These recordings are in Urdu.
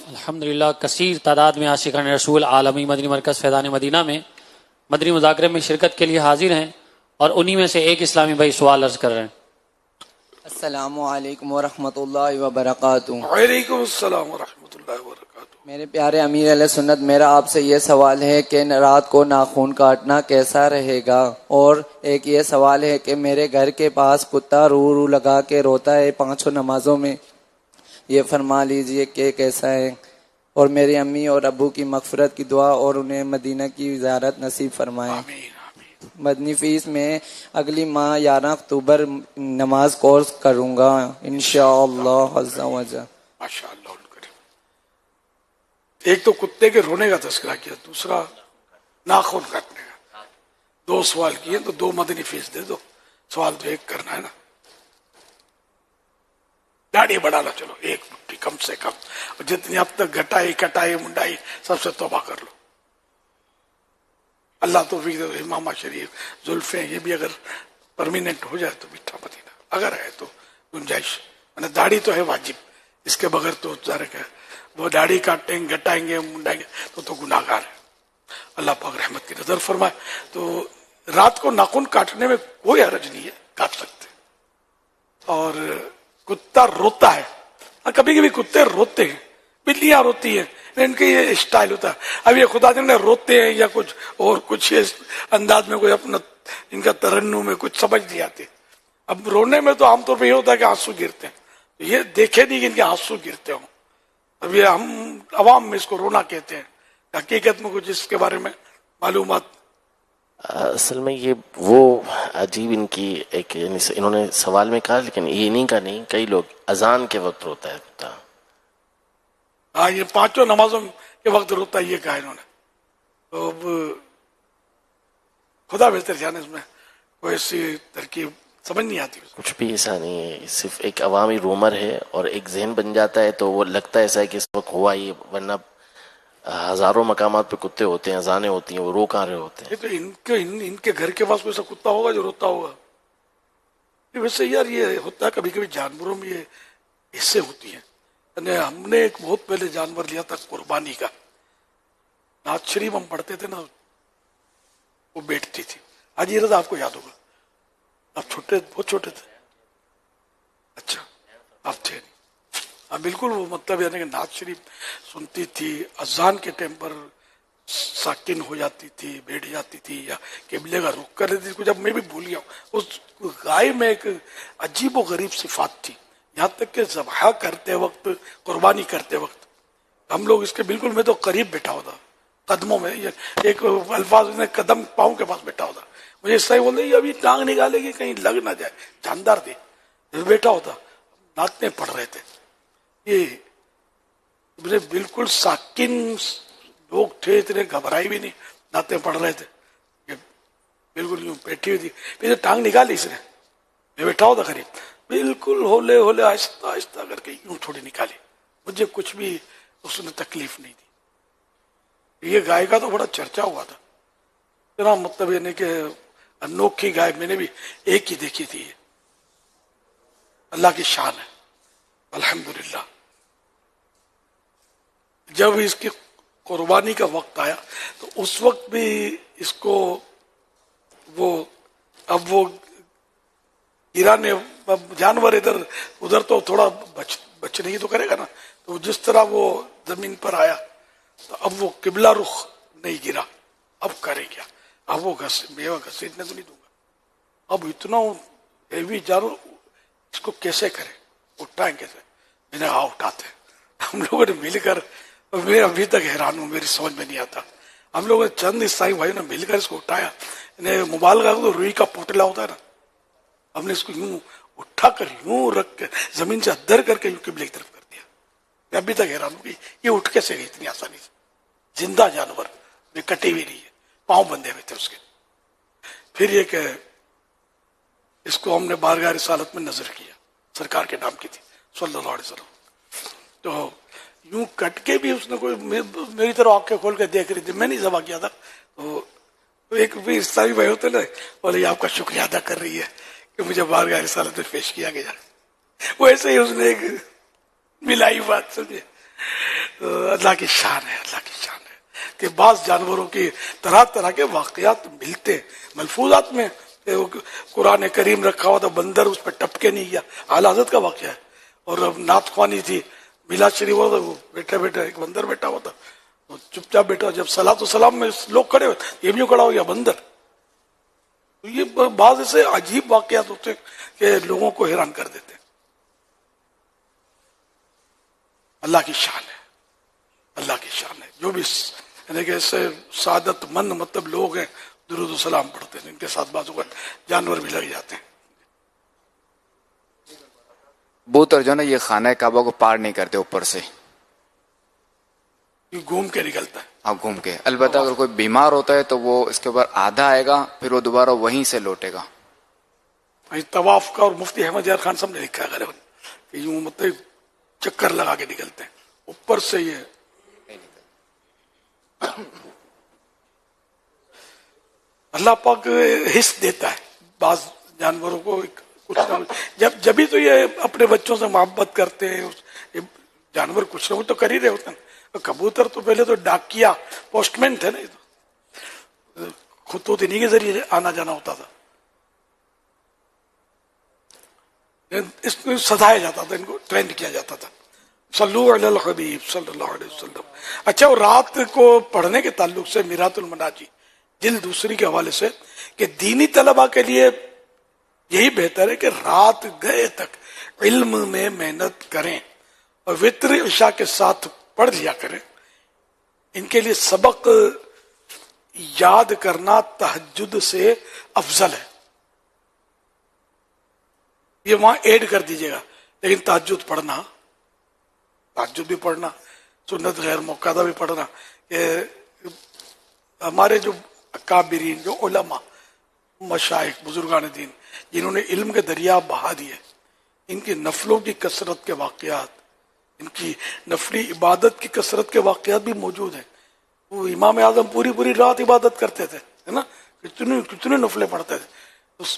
الحمدللہ کثیر تعداد میں عاشقان رسول عالمی مدنی مرکز فیضان مدینہ میں مدنی مذاکرے میں شرکت کے لیے حاضر ہیں، اور انہی میں سے ایک اسلامی بھائی سوال عرض کر رہے ہیں۔ السلام علیکم ورحمۃ اللہ وبرکاتہ۔ وعلیکم السلام ورحمۃ اللہ وبرکاتہ۔ میرے پیارے امیر علیہ سنت، میرا آپ سے یہ سوال ہے کہ رات کو ناخن کاٹنا کیسا رہے گا؟ اور ایک یہ سوال ہے کہ میرے گھر کے پاس کتا رو رو لگا کے روتا ہے پانچوں نمازوں میں، یہ فرما لیجئے کہ کیسا ہے؟ اور میری امی اور ابو کی مغفرت کی دعا اور انہیں مدینہ کی زیارت نصیب فرمائیں۔ آمین آمین۔ مدنی فیس میں اگلی ماہ 11 اکتوبر نماز کورس کروں گا انشاءاللہ عز و جل۔ ماشاء اللہ کریم۔ ایک تو کتے کے رونے کا تذکرہ کیا، دوسرا ناخن کاٹنے کا۔ دو سوال کیے تو دو مدنی فیس دے دو، سوال تو ایک کرنا ہے نا۔ داڑھی بڑھانا، چلو ایک مٹھی کم سے کم، اور جتنی اب تک گھٹائی کٹائی منڈائی سب سے توبہ کر لو۔ اللہ توفیق دے۔ امامہ شریف زلفیں یہ بھی اگر پرمیننٹ ہو جائے تو میٹھا مدینہ، اگر ہے تو گنجائش، یعنی داڑھی تو ہے واجب، اس کے بغیر تو ظاہر ہے وہ داڑھی کاٹیں گے گٹائیں گے منڈائیں گے تو گناہ گار ہے۔ اللہ پاک رحمت کی نظر فرمائے۔ تو رات کو ناخن کاٹنے میں کوئی حرج نہیں ہے، کاٹ سکتے۔ اور کتا روتا ہے، کبھی کبھی کتے روتے ہیں، بلیاں روتی ہیں، ان کے یہ اسٹائل ہوتا ہے۔ اب یہ خدا جانے روتے ہیں یا کچھ اور کچھ انداز میں کوئی اپنا ان کا ترنم میں کچھ سمجھ نہیں آتے۔ اب رونے میں تو عام طور پہ یہ ہوتا ہے کہ آنسو گرتے ہیں، یہ دیکھے نہیں کہ ان کے آنسو گرتے ہوں۔ اب یہ ہم عوام میں اس کو رونا کہتے ہیں، حقیقت میں کچھ اس کے بارے میں معلومات؟ اصل میں یہ وہ عجیب ان کی ایک، یعنی انہوں نے سوال میں کہا لیکن یہ نہیں کا نہیں، کئی لوگ اذان کے وقت روتا ہے کتا۔ ہاں، یہ پانچوں نمازوں کے وقت روتا ہے، یہ کہا انہوں نے۔ تو اب خدا بہتر جانے، اس میں کوئی ایسی ترکیب سمجھ نہیں آتی۔ کچھ بھی ایسا نہیں ہے، صرف ایک عوامی رومر ہے، اور ایک ذہن بن جاتا ہے تو وہ لگتا ہے ایسا ہے کہ اس وقت ہوا یہ، ورنہ ہزاروں مقامات پہ کتے ہوتے ہیں، اذانیں ہوتی ہیں، وہ رو کہاں رہے ہوتے ہیں۔ یہ تو ان کے گھر کے پاس کوئی ایسا کتا ہوگا جو روتا ہوگا؟ ویسے یار یہ ہوتا ہے کبھی کبھی جانوروں میں، یہ حصے ہوتی ہیں۔ یعنی ہم نے ایک بہت پہلے جانور لیا تھا قربانی کا، نعت شریف ہم پڑھتے تھے نا، وہ بیٹھتی تھی۔ حاجی رضا آپ کو یاد ہوگا، آپ چھوٹے، بہت چھوٹے تھے۔ اچھا، آپ تھے نہیں۔ ہاں بالکل، وہ مطلب یعنی کہ نعت شریف سنتی تھی، اذان کے ٹائم پر ساکن ہو جاتی تھی، بیٹھ جاتی تھی، یا قبلے کا رخ کر دیتی تھی۔ جب میں بھی بھول گیا ہوں، اس گائے میں ایک عجیب و غریب صفات تھی، یہاں تک کہ ذبح کرتے وقت، قربانی کرتے وقت ہم لوگ اس کے بالکل، میں تو قریب بیٹھا ہوتا، قدموں میں، ایک الفاظ میں قدم پاؤں کے پاس بیٹھا ہوتا، مجھے صحیح بول رہے ابھی ٹانگ نکالے گی کہیں لگ نہ جائے، جاندار تھی، بیٹھا ہوتا، نعتیں پڑھ رہے تھے۔ یہ بالکل ساکن لوگ تھے، اتنے گھبرائے بھی نہیں، نعتیں پڑھ رہے تھے، بالکل یوں بیٹھی ہوئی تھی، پھر ٹانگ نکالی اس نے، میں بیٹھا ہوتا قریب، بالکل ہولے ہولے آہستہ آہستہ کر کے یوں تھوڑی نکالی، مجھے کچھ بھی اس نے تکلیف نہیں دی۔ یہ گائے کا تو بڑا چرچا ہوا تھا، اتنا مطلب یعنی کہ انوکھی گائے میں نے بھی ایک ہی دیکھی تھی۔ اللہ کی شان ہے الحمدللہ۔ جب اس کی قربانی کا وقت آیا تو اس وقت بھی اس کو اب وہ گرانے، جانور ادھر ادھر تو تھوڑا بچنے کی تو کرے گا نا، تو جس طرح وہ زمین پر آیا تو اب وہ قبلہ رخ نہیں گرا، اب کرے کیا؟ اب وہ میوہ گھسیٹنے تو نہیں دوں گا، اب اتنا ہیوی جانور اس کو کیسے کرے، اٹھائیں کیسے؟ میں نے اٹھاتے، ہم لوگوں نے مل کر، میں ابھی تک حیران ہوں، میری سمجھ میں نہیں آتا، ہم لوگوں نے چند عیسائی بھائیوں نے مل کر اس کو اٹھایا، مبالغہ تو روئی کا پوٹلا ہوتا ہے نا، ہم نے اس کو یوں اٹھا کر یوں رکھ کے زمین سے ادھر کر کے یوں قبلے کی طرف کر دیا۔ میں ابھی تک حیران ہوں کہ یہ اٹھ کیسے گئی اتنی آسانی سے، زندہ جانور میں کٹی ہوئی نہیں ہے، پاؤں بندھے ہوئے تھے اس کے۔ پھر یہ کہ اس کو ہم نے بارگاہ رسالت میں نظر کیا، سرکار کے نام کی تھی صلی اللہ علیہ وسلم، تو یوں کٹ کے بھی اس نے کوئی میری طرح آنکھیں کھول کے دیکھ رہی تھی، میں نہیں ذبح کیا تھا، تو ایک بھی عیسائی بھائی ہوتے نا، بولے آپ کا شکریہ ادا کر رہی ہے کہ مجھے بارگاہ رسالت میں پیش کیا گیا، وہ ایسے ہی اس نے ایک ملائی بات سمجھے۔ اللہ کی شان ہے، اللہ کی شان ہے کہ بعض جانوروں کی طرح طرح کے واقعات ملتے ہیں ملفوظات میں. قرآن کریم رکھا ہوا تھا، بندر اس پہ ٹپکے نہیں گیا، اعلی حضرت کا واقعہ ہے. اور نعت خوانی تھی، میلاد شریف ہوا تھا، وہ بیٹھا بیٹھا ایک بندر بیٹھا ہوا تھا، چپ چاپ بیٹھا. جب صلاۃ و سلام میں لوگ کھڑے ہوئے، یہ بھی کھڑا ہو گیا بندر. تو یہ بعض ایسے عجیب واقعات ہوتے ہیں کہ لوگوں کو حیران کر دیتے ہیں. اللہ کی شان ہے، اللہ کی شان ہے. جو بھی یعنی کہ ایسے سعادت مند مطلب لوگ ہیں درود و سلام پڑھتے ہیں، ان کے ساتھ بعض اوقات جانور بھی لگ جاتے ہیں. کبوتر جو نا یہ خانہ کعبہ کو پار نہیں کرتے اوپر سے، یہ گھوم کے نکلتا ہے. آپ گھوم کے. البتہ اگر کوئی بیمار ہوتا ہے تو وہ اس کے اوپر آدھا آئے گا، پھر وہ دوبارہ وہیں سے لوٹے گا. طواف کا اور مفتی احمد یار خان صاحب نے لکھا ہے غالباً کہ یوں مطلب چکر لگا کے نکلتے ہیں اوپر سے. یہ اللہ پاک حص دیتا ہے بعض جانوروں کو کچھ نہ کچھ. جبھی تو یہ اپنے بچوں سے محبت کرتے ہیں. جانور کچھ نہ کچھ تو کر ہی رہے ہوتے ہیں. کبوتر تو پہلے تو ڈاکیا پوسٹ مین تھے نا، خطوط انہیں کے ذریعے آنا جانا ہوتا تھا. اس کو سدھایا جاتا تھا، ان کو ٹرینڈ کیا جاتا تھا. صلو علی الحبیب صلی اللہ علیہ وسلم. اچھا، اور رات کو پڑھنے کے تعلق سے میرات المناجی جلد دوسری کے حوالے سے کہ دینی طلبہ کے لیے یہی بہتر ہے کہ رات گئے تک علم میں محنت کریں اور وتر عشاء کے ساتھ پڑھ لیا کریں. ان کے لیے سبق یاد کرنا تہجد سے افضل ہے. یہ وہاں ایڈ کر دیجئے گا، لیکن تہجد پڑھنا، تہجد بھی پڑھنا، سنت غیر موقعہ بھی پڑھنا. کہ ہمارے جو اکابرین، جو علماء، مشائخ، بزرگان دین جنہوں نے علم کے دریا بہا دیے، ان کی نفلوں کی کثرت کے واقعات، ان کی نفلی عبادت کی کثرت کے واقعات بھی موجود ہیں. وہ امام اعظم پوری رات عبادت کرتے تھے، ہے نا، کتنے نفلیں پڑھتے تھے.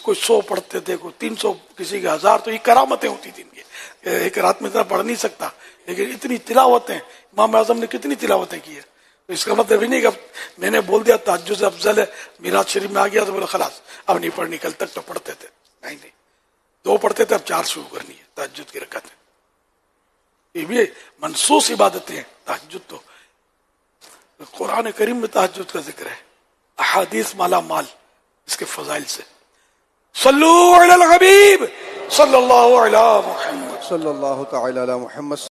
کوئی 100 پڑھتے تھے، کوئی 300، کسی کے 1000. تو یہ کرامتیں ہوتی تھیں ان کی. ایک رات میں اتنا پڑھ نہیں سکتا، لیکن اتنی تلاوتیں امام اعظم نے کتنی تلاوتیں کی ہے. تو اس کا مطلب ہی نہیں کہ میں نے بول دیا تہجد سے افضل ہے، میراث شریف میں آ گیا تو بولے خلاص اب نہیں پڑھنی. کل تک تو پڑھتے تھے. نہیں، 2 پڑھتے تھے، اب 4 شروع کرنی ہے تہجد کی رکعتیں. یہ بھی منصوص عبادتیں ہیں. تہجد تو قرآن کریم میں تہجد کا ذکر ہے، احادیث مالا مال اس کے فضائل سے. صلو علی الحبیب صلی اللہ علی محمد صلی اللہ تعالی علی محمد.